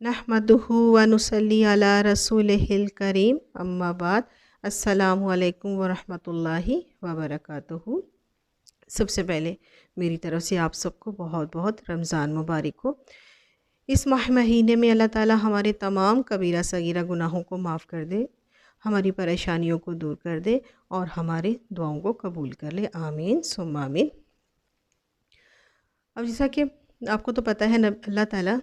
नहमदुहु व नुसल्ली अला रसूलिहिल करीम अम्मा बाद अस्सलामु अलैकुम व रहमतुल्लाहि व बरकातुहू। सबसे पहले मेरी तरफ़ से आप सबको बहुत बहुत रमज़ान मुबारक हो। इस महीने में अल्लाह ताला हमारे तमाम कबीरा सगीरा गुनाहों को माफ़ कर दे, हमारी परेशानियों को दूर कर दे और हमारे दुआओं को कबूल कर ले, आमीन सुम्मा आमीन। अब जैसा कि आपको तो पता है अल्लाह ताला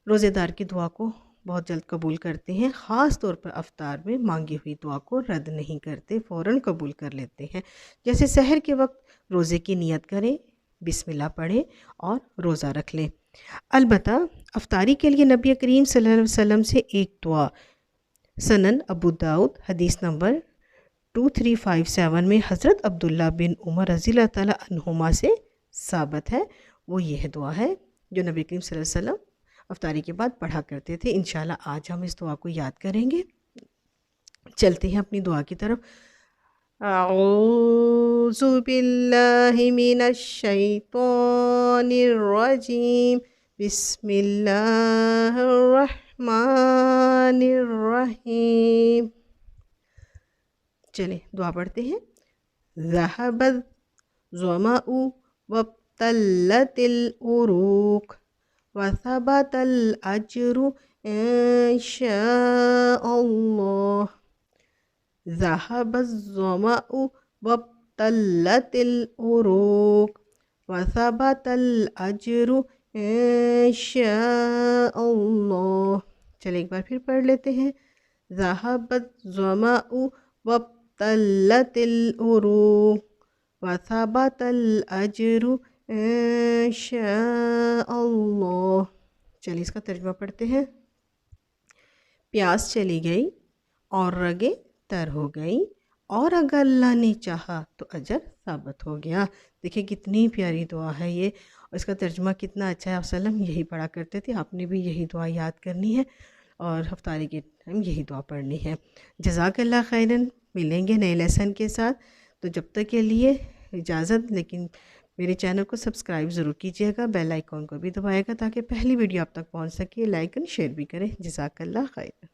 रोज़ेदार की दुआ को बहुत जल्द कबूल करते हैं। ख़ास तौर पर अफ्तार में मांगी हुई दुआ को रद्द नहीं करते, फ़ौरन कबूल कर लेते हैं। जैसे सहर के वक्त रोज़े की नियत करें, बिस्मिल्लाह पढ़ें और रोज़ा रख लें। अलबत्ता अफ्तारी के लिए नबी करीम सल्लल्लाहु अलैहि वसल्लम से एक दुआ सनन अबू दाऊद हदीस नंबर 2357 में हज़रत अब्दुल्ला बिन उमर रज़ियल्लाहु ताला अन्हुमा से साबित है। वो यह दुआ है जो नबी करीम सल्लल्लाहु अलैहि वसल्लम अफ्तारी के बाद पढ़ा करते थे। इंशाल्लाह आज हम इस दुआ को याद करेंगे। चलते हैं अपनी दुआ की तरफ। अऊज़ु बिल्लाहि मिनश शैतानिर रजीम, बिस्मिल्लाहिर रहमानिर रहीम। चलें दुआ पढ़ते हैं। ज़हबत ज़माउ वब्तल्लतिल उरूक वसबतल अज्रु इंशाअल्लाह। ज़हबत ज़माउ वब्तल्लतिल उरूक वसबतल अज्रु इंशाअल्लाह। चलिए एक बार फिर पढ़ लेते हैं। ज़हबत ज़माउ वब्तल्लतिल उरूक वसबतल अज्रु इंशाअल्लाह। चलिए इसका तर्जुमा पढ़ते हैं। प्यास चली गई और रगे तर हो गई और अगर अल्लाह ने चाहा तो अजर साबित हो गया। देखिए कितनी प्यारी दुआ है ये और इसका तर्जुमा कितना अच्छा है। आप सल्लम यही पढ़ा करते थे, आपने भी यही दुआ याद करनी है और हफ्तारी के टाइम यही दुआ पढ़नी है। जज़ाकल्लाह खैरन। मिलेंगे नए लेसन के साथ, तो जब तक के लिए इजाज़त। लेकिन मेरे चैनल को सब्सक्राइब ज़रूर कीजिएगा, बेल आइकॉन को भी दबाएगा ताकि पहली वीडियो आप तक पहुंच सके। लाइक एंड शेयर भी करें। जज़ाकल्लाह खैर।